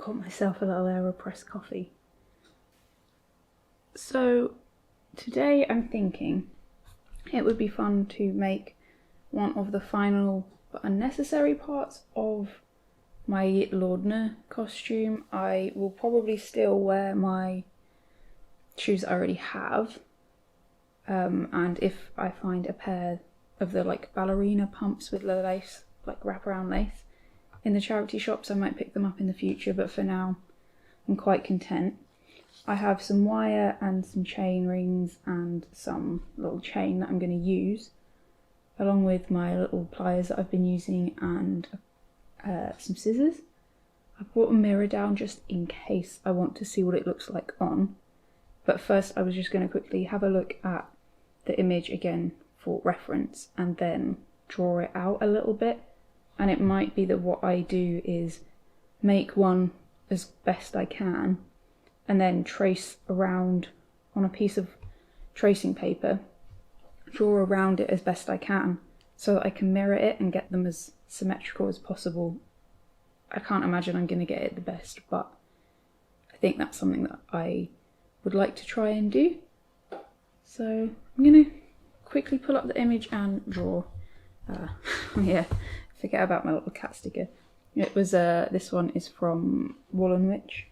got myself a little AeroPress coffee. So today I'm thinking it would be fun to make one of the final but unnecessary parts of my Laudna costume. I will probably still wear my shoes I already have, and if I find a pair of the like ballerina pumps with the lace, like wraparound lace, in the charity shops, I might pick them up in the future, but for now I'm quite content. I have some wire and some chain rings and some little chain that I'm going to use, along with my little pliers that I've been using and some scissors. I brought a mirror down just in case I want to see what it looks like on. But first I was just going to quickly have a look at the image again for reference and then draw it out a little bit. And it might be that what I do is make one as best I can and then trace around on a piece of tracing paper, draw around it as best I can so that I can mirror it and get them as symmetrical as possible. I can't imagine I'm going to get it the best, but I think that's something that I would like to try and do. So I'm going to quickly pull up the image and draw. Yeah, forget about my little cat sticker. It was this one is from Woolen Witch,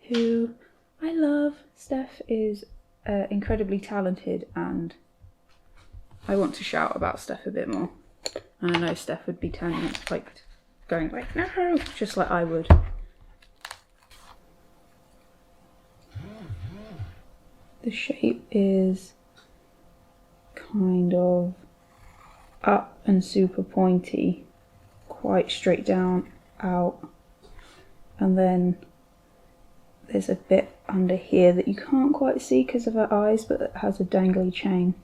who I love. Steph is incredibly talented, and I want to shout about Steph a bit more. And I know Steph would be turning it like going like no, just like I would. The shape is kind of up and super pointy, quite straight down out, and then there's a bit under here that you can't quite see because of her eyes, but it has a dangly chain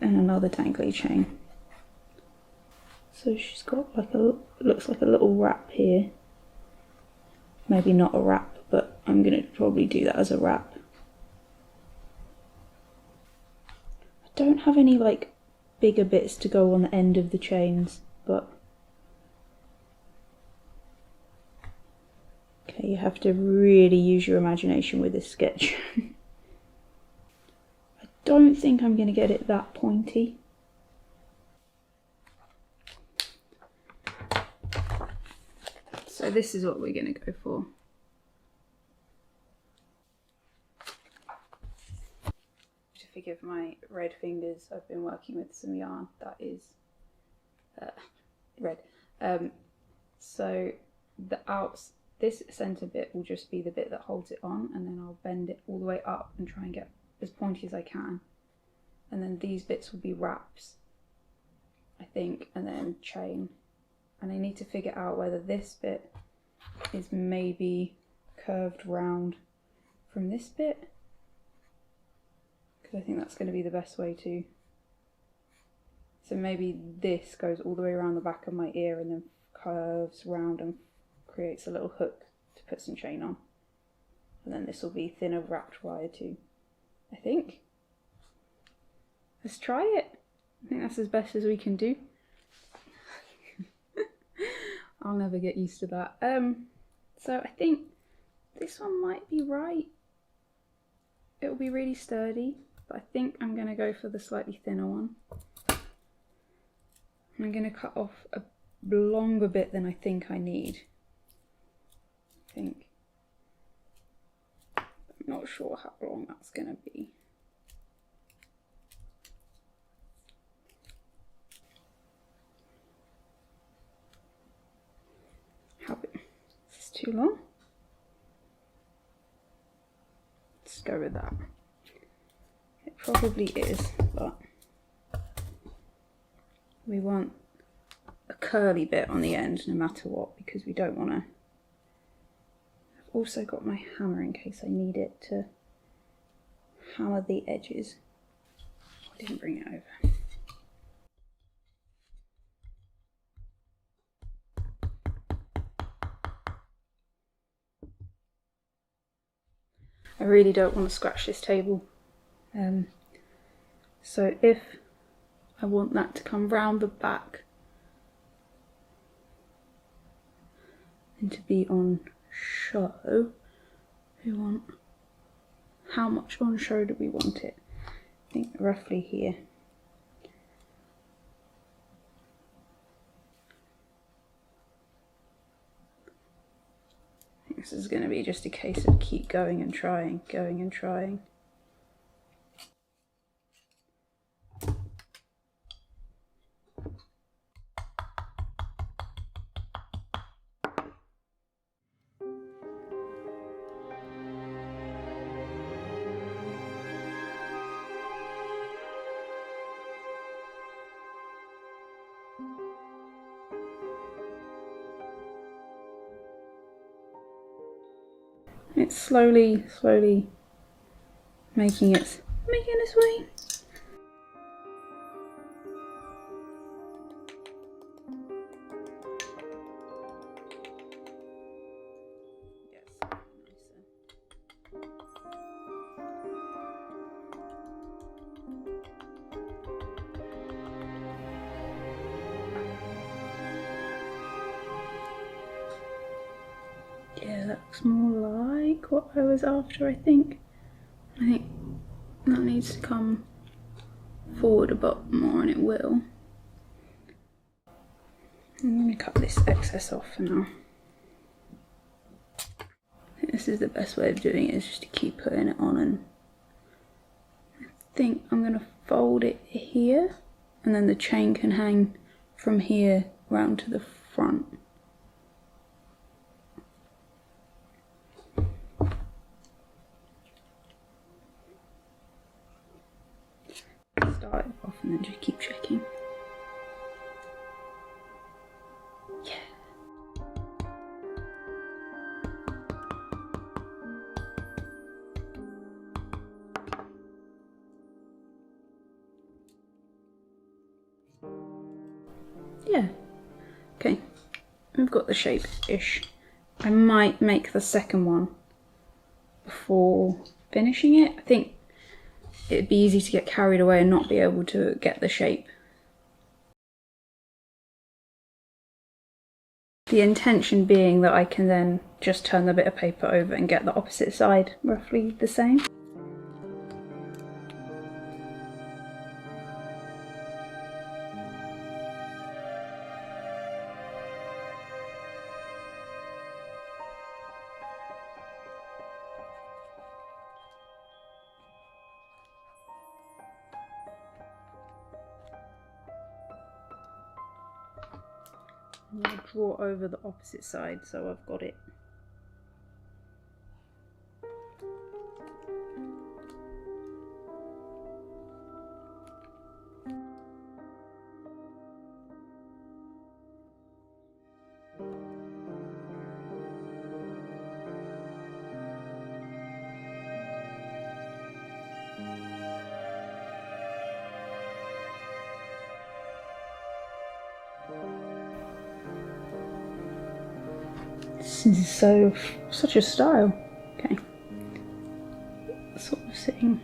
and another dangly chain. So she's got like a, looks like a little wrap here. Maybe not a wrap, but I'm going to probably do that as a wrap. I don't have any like bigger bits to go on the end of the chains, but okay, you have to really use your imagination with this sketch. I don't think I'm going to get it that pointy. So this is what we're going to go for. To forgive my red fingers, I've been working with some yarn that is red. So this centre bit will just be the bit that holds it on, and then I'll bend it all the way up and try and get as pointy as I can. And then these bits will be wraps, I think, and then chain. And I need to figure out whether this bit is maybe curved round from this bit, because I think that's going to be the best way to. So maybe this goes all the way around the back of my ear and then curves round and creates a little hook to put some chain on. And then this will be thinner wrapped wire too, I think. Let's try it. I think that's as best as we can do. I'll never get used to that. So I think this one might be right. It'll be really sturdy, but I think I'm going to go for the slightly thinner one. I'm going to cut off a longer bit than I think I need. I'm not sure how long that's going to be. Is this too long? Let's go with that. It probably is, but we want a curly bit on the end no matter what, because we don't want to. I've also got my hammer in case I need it to hammer the edges. I didn't bring it over. I really don't want to scratch this table. So if I want that to come round the back to be on show. How much on show do we want it? I think roughly here. I think this is going to be just a case of keep going and trying, going and trying. It's slowly making its way. Yeah, that looks more like what I was after, I think. I think that needs to come forward a bit more, and it will. I'm going to cut this excess off for now. I think this is the best way of doing it, is just to keep putting it on, and I think I'm going to fold it here, and then the chain can hang from here round to the front. Start it off and then just keep checking. Yeah. Okay, we've got the shape-ish. I might make the second one before finishing it. I think it'd be easy to get carried away and not be able to get the shape. The intention being that I can then just turn the bit of paper over and get the opposite side roughly the same. And I'll draw over the opposite side so I've got it. This is such a style. Okay. Sort of sitting,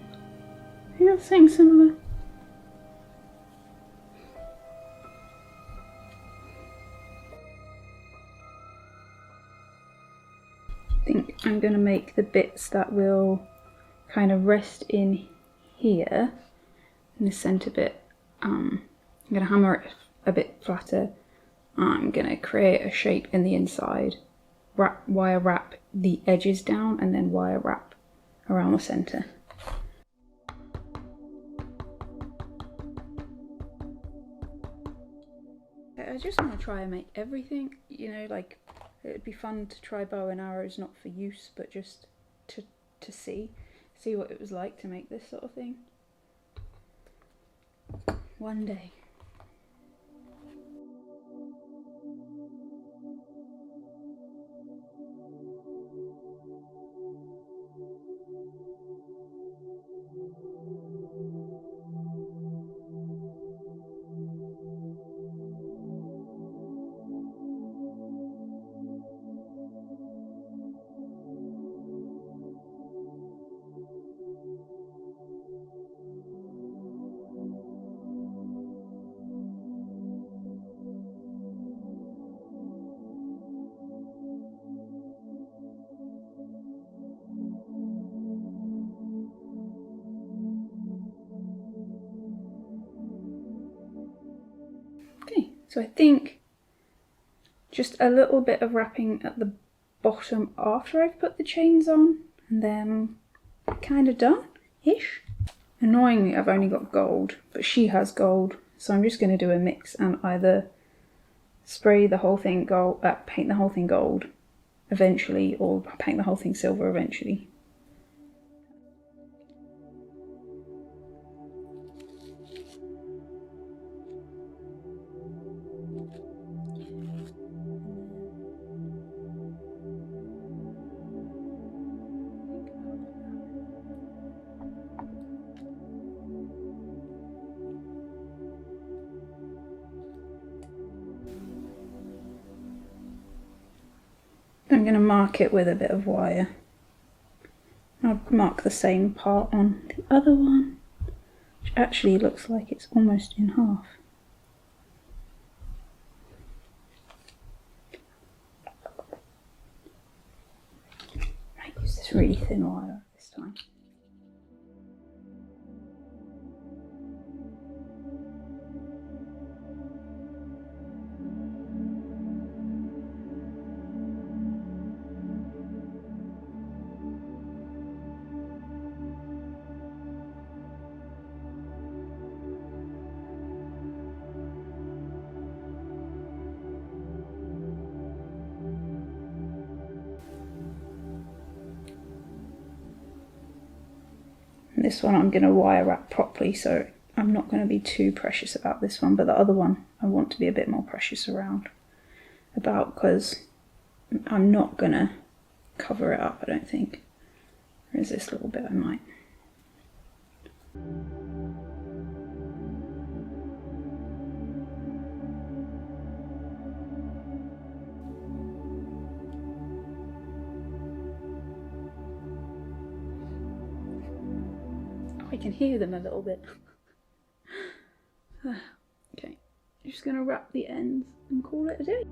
yeah, sitting similar. I think I'm going to make the bits that will kind of rest in here, in the centre bit. I'm going to hammer it a bit flatter. I'm going to create a shape in the inside, wire wrap the edges down, and then wire wrap around the centre. I just want to try and make everything, you know, like it'd be fun to try bow and arrows, not for use, but just to see what it was like to make this sort of thing. One day. So I think just a little bit of wrapping at the bottom after I've put the chains on, and then kind of done-ish. Annoyingly, I've only got gold, but she has gold, so I'm just going to do a mix and either spray the whole thing gold, paint the whole thing gold eventually, or paint the whole thing silver eventually. I'm going to mark it with a bit of wire. I'll mark the same part on the other one, which actually looks like it's almost in half. I use this really thin wire this time. This one I'm going to wire wrap properly, so I'm not going to be too precious about this one, but the other one I want to be a bit more precious about, because I'm not going to cover it up, I don't think. There is this little bit I might. I can hear them a little bit. Okay, I'm just going to wrap the ends and call it a day.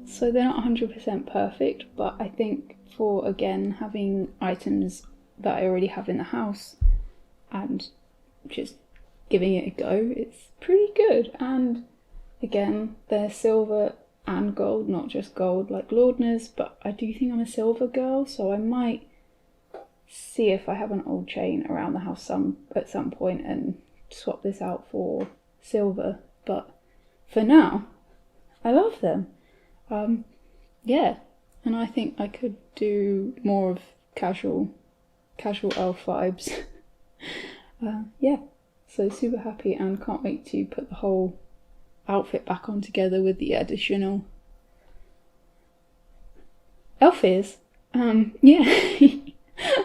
So they're not 100% perfect, but I think for, again, having items that I already have in the house and just giving it a go, it's pretty good. And again, they're silver and gold, not just gold like Laudna's, but I do think I'm a silver girl, so I might see if I have an old chain around the house at some point and swap this out for silver. But for now, I love them. Yeah, and I think I could do more of casual elf vibes. Yeah, so super happy and can't wait to put the whole outfit back on together with the additional elf ears. Yeah,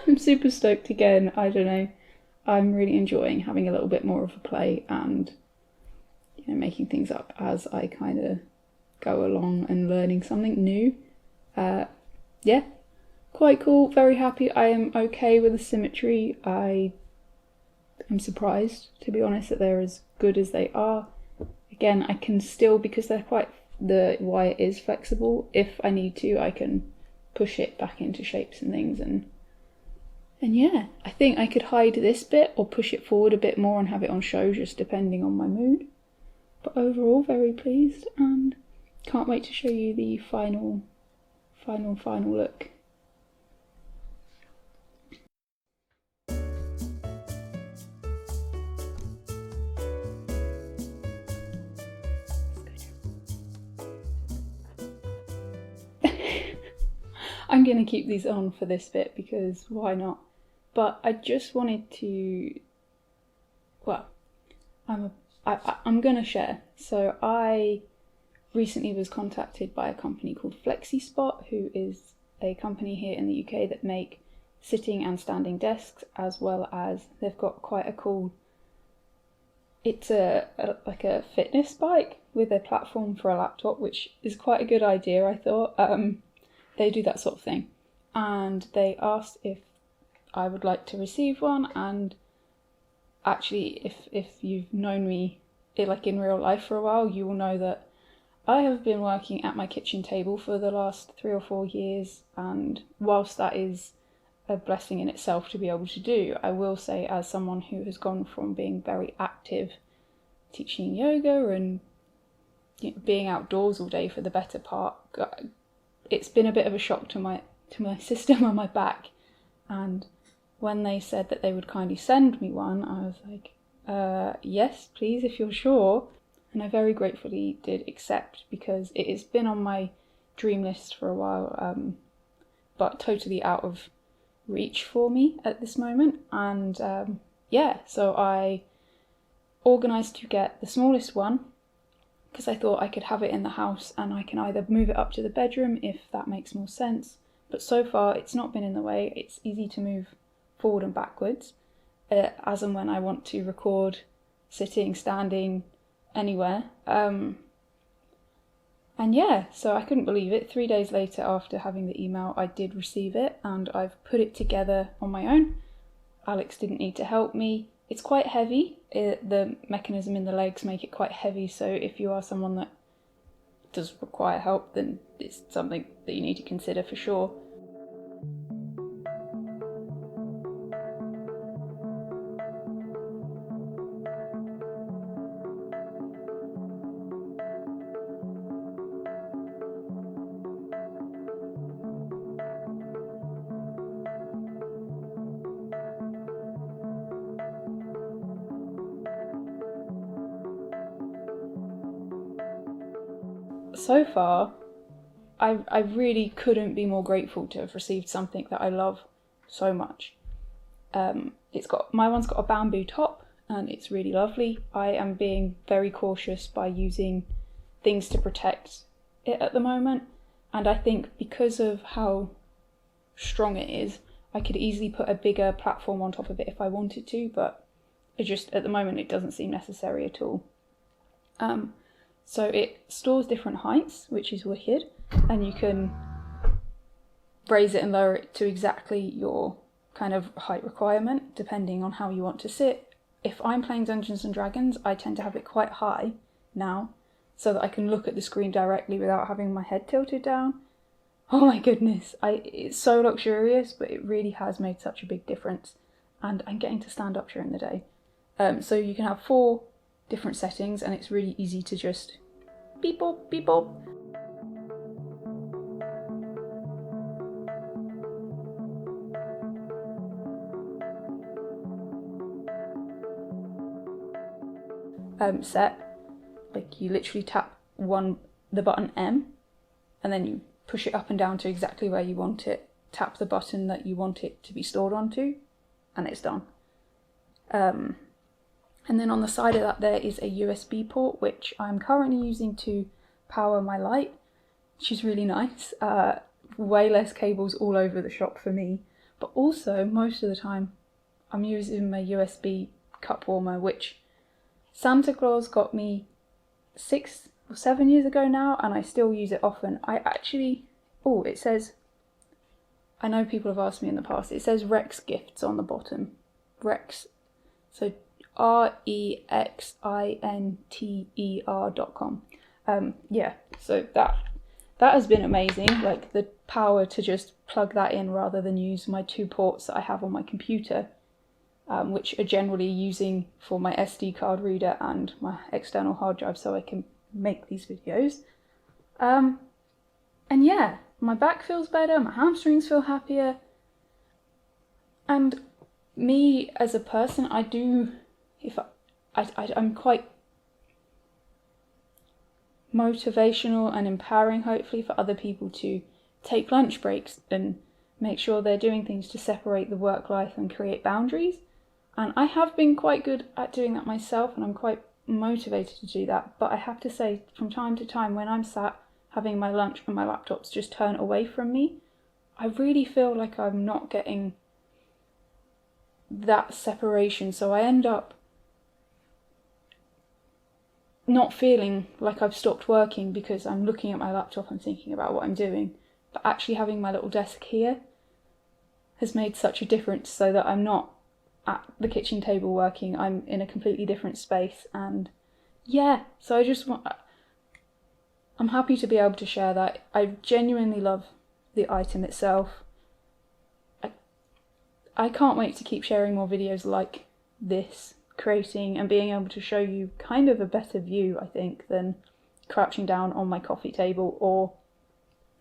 I'm super stoked again. I don't know, I'm really enjoying having a little bit more of a play and, you know, making things up as I kind of go along and learning something new. Yeah, quite cool, very happy. I am okay with the symmetry. I am surprised, to be honest, that they're as good as they are. Again, I can still, because they're quite, the wire is flexible, if I need to I can push it back into shapes and things, and yeah, I think I could hide this bit or push it forward a bit more and have it on show, just depending on my mood. But overall, very pleased and can't wait to show you the final look. I'm going to keep these on for this bit because why not? But I just wanted to, well, I'm going to share. So I recently was contacted by a company called FlexiSpot, who is a company here in the UK that make sitting and standing desks, as well as they've got quite a cool, it's like a fitness bike with a platform for a laptop, which is quite a good idea, I thought. They do that sort of thing. And they asked if I would like to receive one, and actually if you've known me like in real life for a while, you will know that I have been working at my kitchen table for the last 3 or 4 years, and whilst that is a blessing in itself to be able to do, I will say, as someone who has gone from being very active, teaching yoga and being outdoors all day for the better part, it's been a bit of a shock to my system and my back. And when they said that they would kindly send me one, I was like, yes, please, if you're sure. And I very gratefully did accept, because it has been on my dream list for a while, but totally out of reach for me at this moment. And so I organised to get the smallest one, because I thought I could have it in the house and I can either move it up to the bedroom if that makes more sense. But so far it's not been in the way. It's easy to move forward and backwards as and when I want to record sitting, standing, anywhere. So I couldn't believe it. 3 days later, after having the email, I did receive it, and I've put it together on my own. Alex didn't need to help me. It's quite heavy. The mechanism in the legs make it quite heavy, so if you are someone that does require help, then it's something that you need to consider for sure. So far, I really couldn't be more grateful to have received something that I love so much. My one's got a bamboo top, and it's really lovely. I am being very cautious by using things to protect it at the moment, and I think because of how strong it is, I could easily put a bigger platform on top of it if I wanted to, but at the moment it doesn't seem necessary at all. So it stores different heights, which is wicked, and you can raise it and lower it to exactly your kind of height requirement, depending on how you want to sit. If I'm playing Dungeons and Dragons, I tend to have it quite high now, so that I can look at the screen directly without having my head tilted down. Oh my goodness, it's so luxurious, but it really has made such a big difference, and I'm getting to stand up during the day. So you can have 4 different settings, and it's really easy to just beep bop, beep bop. Set, like you literally tap the button M, and then you push it up and down to exactly where you want it, tap the button that you want it to be stored onto, and it's done. And then on the side of that there is a USB port, which I'm currently using to power my light, which is really nice. Way less cables all over the shop for me, but also most of the time I'm using my USB cup warmer, which Santa Claus got me 6 or 7 years ago now, and I still use it often. It says, I know people have asked me in the past, it says Rex Gifts on the bottom. Rex, so REXINTER.com. So that has been amazing, like the power to just plug that in rather than use my 2 ports that I have on my computer, which are generally using for my SD card reader and my external hard drive so I can make these videos. My back feels better, my hamstrings feel happier, and me as a person, I'm quite motivational and empowering, hopefully, for other people to take lunch breaks and make sure they're doing things to separate the work life and create boundaries. And I have been quite good at doing that myself, and I'm quite motivated to do that, but I have to say, from time to time when I'm sat having my lunch and my laptop's just turned away from me, I really feel like I'm not getting that separation, so I end up not feeling like I've stopped working because I'm looking at my laptop and thinking about what I'm doing. But actually having my little desk here has made such a difference, so that I'm not at the kitchen table working, I'm in a completely different space. And yeah, so I'm happy to be able to share that. I genuinely love the item itself. I can't wait to keep sharing more videos like this, creating and being able to show you kind of a better view, I think, than crouching down on my coffee table, or,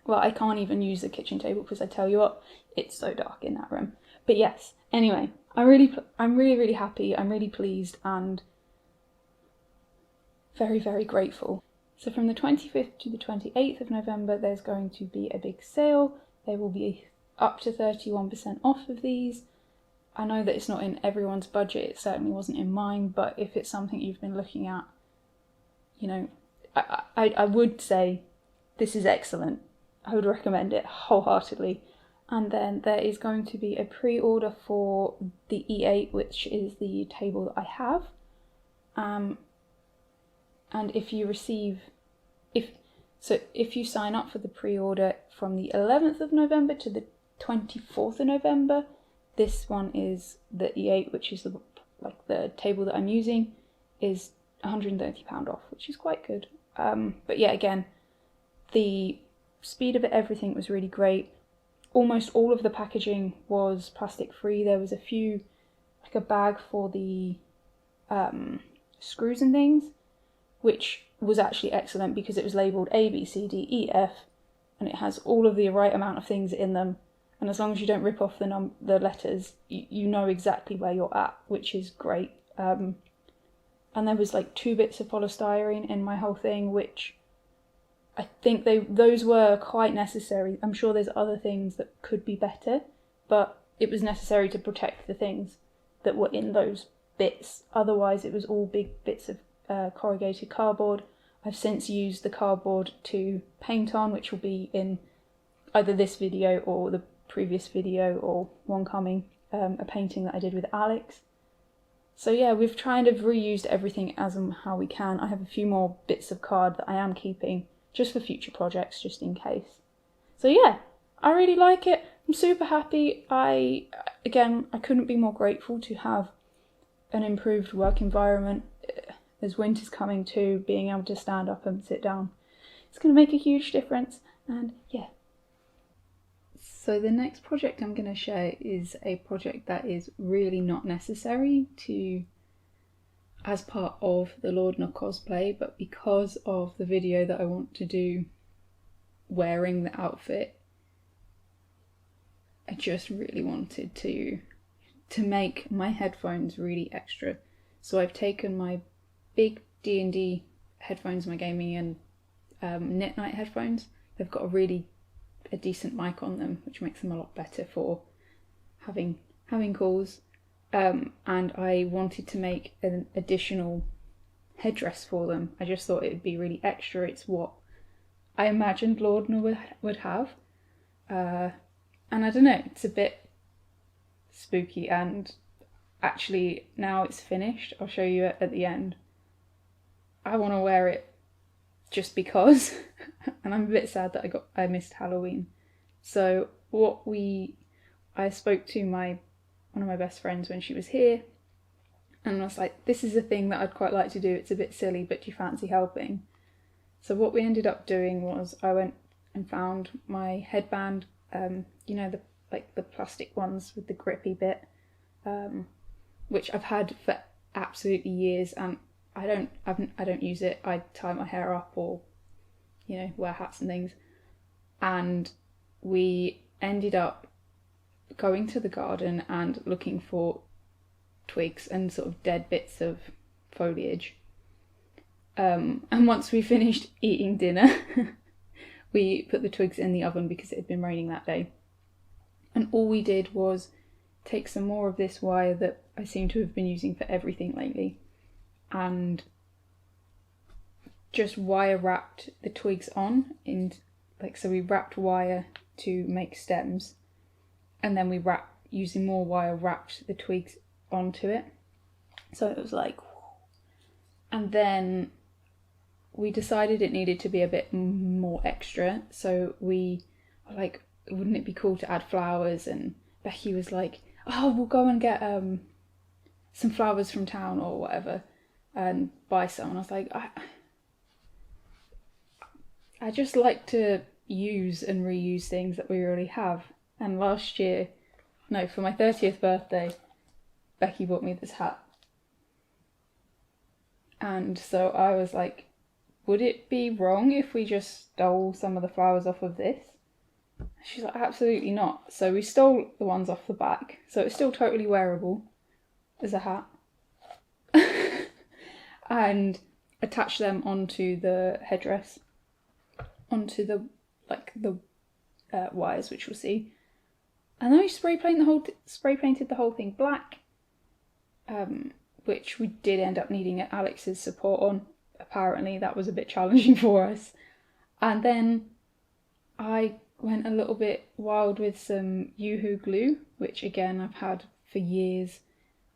well, I can't even use the kitchen table because I tell you what, it's so dark in that room. But yes, anyway, I'm really happy, I'm really pleased and very, very grateful. So from the 25th to the 28th of November, there's going to be a big sale. There will be up to 31% off of these. I know that it's not in everyone's budget, it certainly wasn't in mine, but if it's something you've been looking at, you know, I would say this is excellent. I would recommend it wholeheartedly. And then there is going to be a pre-order for the E8, which is the table that I have. And if you sign up for the pre-order from the 11th of November to the 24th of November, this one is the E8, which is the table that I'm using, is £130 off, which is quite good. But yeah, again, the speed of it, everything was really great. Almost all of the packaging was plastic free. There was a few, like a bag for the screws and things, which was actually excellent because it was labelled A, B, C, D, E, F, and it has all of the right amount of things in them. And as long as you don't rip off the letters, you know exactly where you're at, which is great. And there was like 2 bits of polystyrene in my whole thing, which I think those were quite necessary. I'm sure there's other things that could be better, but it was necessary to protect the things that were in those bits. Otherwise, it was all big bits of corrugated cardboard. I've since used the cardboard to paint on, which will be in either this video or the previous video or one coming, a painting that I did with Alex. So yeah, we've kind of reused everything as and how we can. I have a few more bits of card that I am keeping just for future projects, just in case. So yeah, I really like it. I'm super happy. I couldn't be more grateful to have an improved work environment. As winter's coming too, being able to stand up and sit down, it's going to make a huge difference. And yeah. So the next project I'm going to share is a project that is really not necessary as part of the Laudna Cosplay, but because of the video that I want to do wearing the outfit, I just really wanted to make my headphones really extra. So I've taken my big D&D headphones, my gaming and knit night headphones. They've got a decent mic on them, which makes them a lot better for having calls. And I wanted to make an additional headdress for them. I just thought it would be really extra. It's what I imagined Laudna would have. And I don't know, it's a bit spooky, and actually now it's finished, I'll show you it at the end. I want to wear it just because, and I'm a bit sad that I missed Halloween. So I spoke to one of my best friends when she was here, and I was like, this is a thing that I'd quite like to do. It's a bit silly, but do you fancy helping? So what we ended up doing was I went and found my headband, the plastic ones with the grippy bit, which I've had for absolutely years, and I don't use it. I tie my hair up or, wear hats and things. And we ended up going to the garden and looking for twigs and sort of dead bits of foliage. And once we finished eating dinner, we put the twigs in the oven because it had been raining that day. And all we did was take some more of this wire that I seem to have been using for everything lately, and just wire wrapped the twigs on, so we wrapped wire to make stems, and then using more wire, wrapped the twigs onto it. So it was like, and then we decided it needed to be a bit more extra. So we were like, wouldn't it be cool to add flowers? And Becky was like, oh, we'll go and get some flowers from town or whatever and buy some. And I was like, I just like to use and reuse things that we already have. And last year, no, for my 30th birthday, Becky bought me this hat. And so I was like, would it be wrong if we just stole some of the flowers off of this? She's like, absolutely not. So we stole the ones off the back. So it's still totally wearable as a hat. And attached them onto the headdress, onto the wires, which we'll see. And then we spray painted the whole thing black, which we did end up needing Alex's support on. Apparently that was a bit challenging for us. And then I went a little bit wild with some Yoo-Hoo glue, which again I've had for years,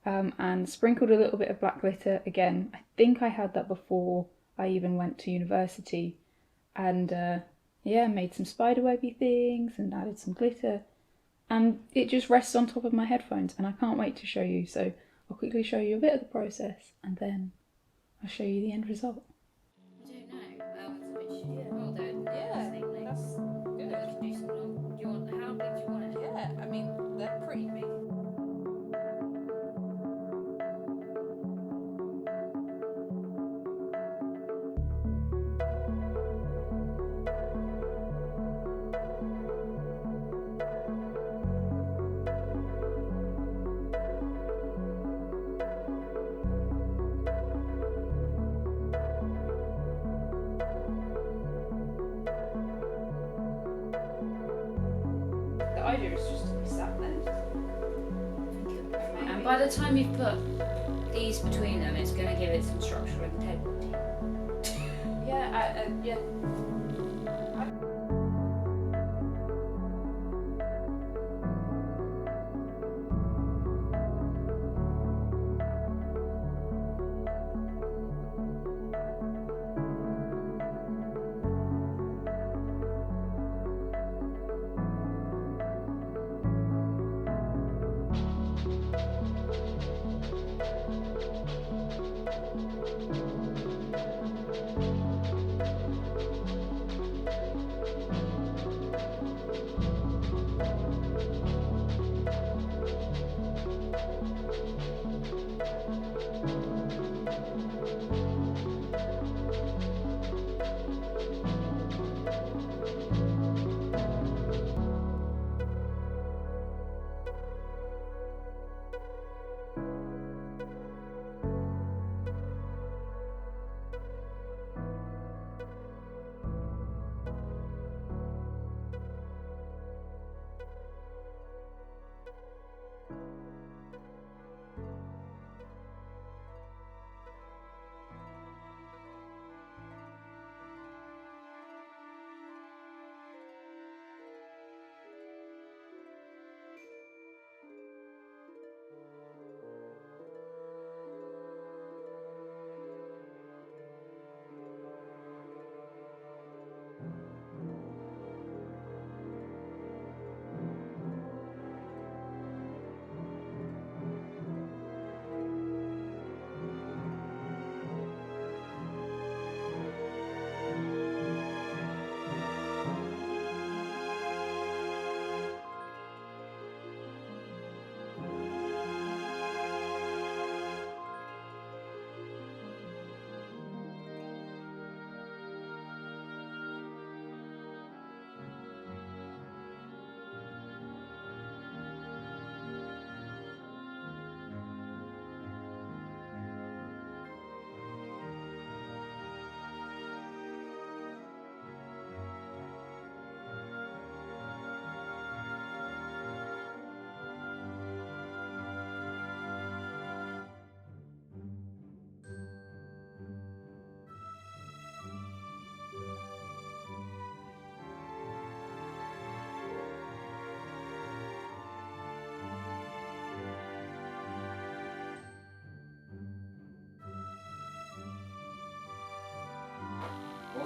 and sprinkled a little bit of black glitter. Again, I think I had that before I even went to university, and made some spiderwebby things and added some glitter, and it just rests on top of my headphones, and I can't wait to show you. So I'll quickly show you a bit of the process and then I'll show you the end result. I don't know. It's a bit well done. Yeah, that's good. We can do some long. Do you want? How big do you want it? Yeah, I mean they're pretty big. The idea is just to be sat there. And by the time you've put these between them, it's going to give it some structural integrity. Yeah.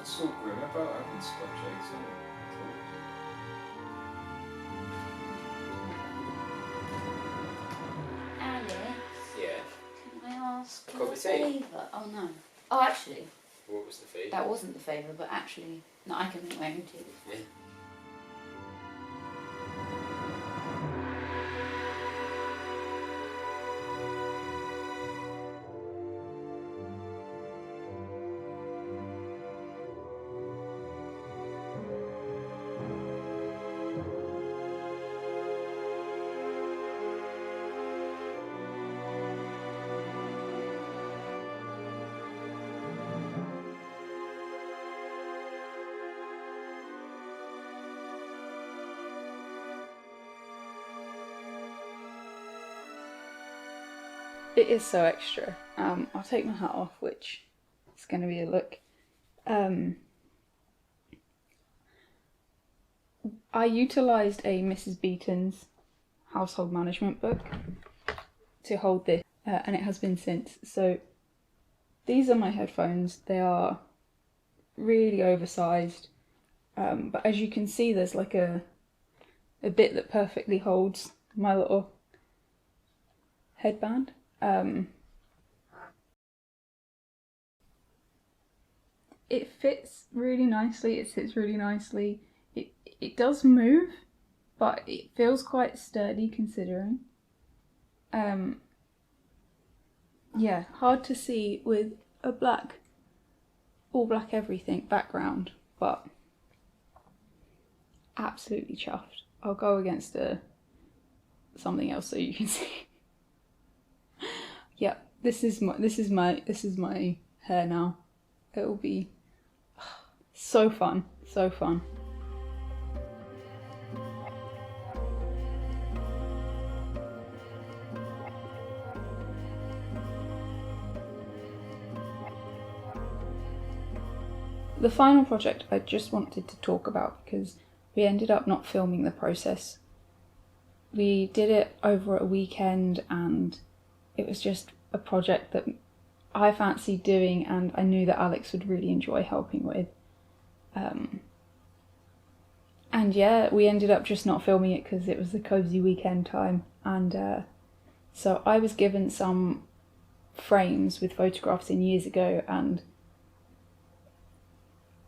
What's so grim about having Scotch eggs on it? Alice, Yeah. can I ask Cup you a of tea? favour? Oh no. Oh, actually, What was the fee? that wasn't the favour, but actually, no, I can make my own tea. Yeah. It is so extra. I'll take my hat off, which is going to be a look. I utilised a Mrs. Beaton's household management book to hold this, and it has been since. So these are my headphones. They are really oversized, but as you can see, there's like a bit that perfectly holds my little headband. It fits really nicely, it sits really nicely. It does move, but it feels quite sturdy considering. Yeah, hard to see with a all black everything background, but absolutely chuffed. I'll go against something else so you can see. Yeah, this is my hair now. It will be so fun, so fun. The final project I just wanted to talk about because we ended up not filming the process. We did it over a weekend and it was just a project that I fancied doing and I knew that Alex would really enjoy helping with. And yeah, we ended up just not filming it because it was the cozy weekend time, and so I was given some frames with photographs in years ago and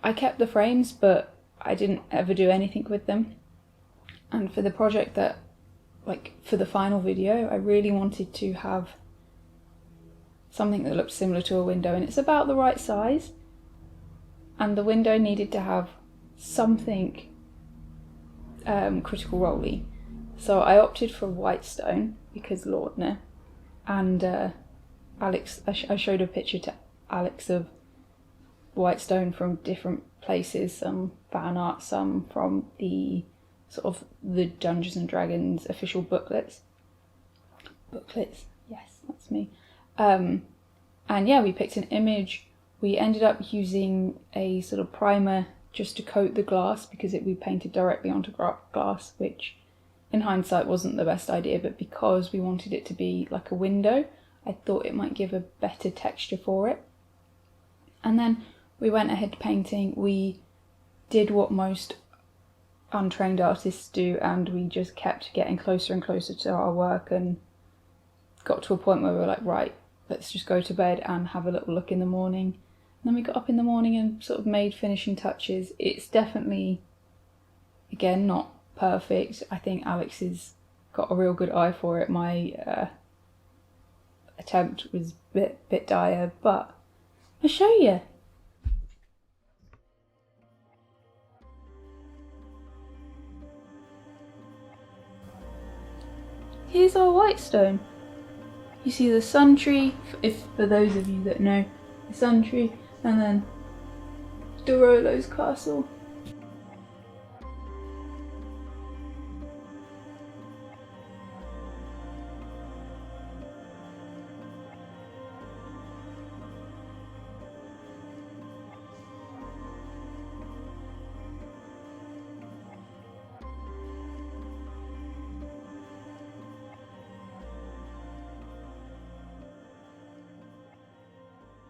I kept the frames but I didn't ever do anything with them. And for the project that, like for the final video, I really wanted to have something that looked similar to a window, and it's about the right size, and the window needed to have something critical role-y. So I opted for white stone because Laudna, and Alex, I showed a picture to Alex of white stone from different places, some fan art, some from the sort of the Dungeons and Dragons official booklets, yes, that's me. And yeah, we picked an image. We ended up using a sort of primer just to coat the glass because it would be painted directly onto glass, which in hindsight wasn't the best idea, but because we wanted it to be like a window, I thought it might give a better texture for it. And then we went ahead painting. We did what most untrained artists do, and we just kept getting closer and closer to our work and got to a point where we were like, right, let's just go to bed and have a little look in the morning. And then we got up in the morning and sort of made finishing touches. It's definitely, again, not perfect. I think Alex has got a real good eye for it. My attempt was a bit dire, but I'll show you. Here's our white stone. You see the sun tree, if for those of you that know, the sun tree, and then Dorolo's castle.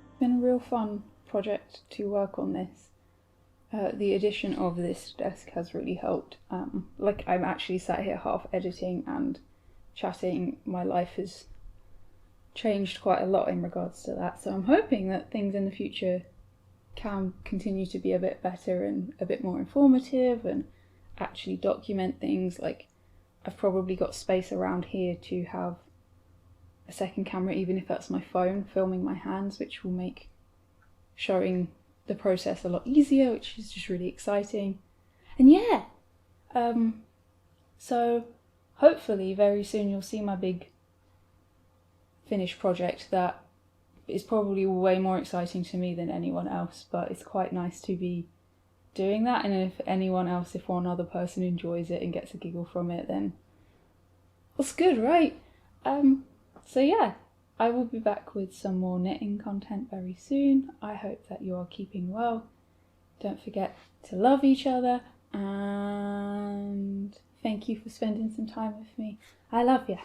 It's been a real fun project to work on this. The addition of this desk has really helped. Like, I'm actually sat here half editing and chatting. My life has changed quite a lot in regards to that, so I'm hoping that things in the future can continue to be a bit better and a bit more informative and actually document things. Like, I've probably got space around here to have a second camera, even if that's my phone filming my hands, which will make showing the process a lot easier, which is just really exciting. And yeah, so hopefully very soon you'll see my big finished project that is probably way more exciting to me than anyone else, but it's quite nice to be doing that. And if one other person enjoys it and gets a giggle from it, then that's good, right? So yeah, I will be back with some more knitting content very soon. I hope that you are keeping well. Don't forget to love each other, and thank you for spending some time with me. I love you.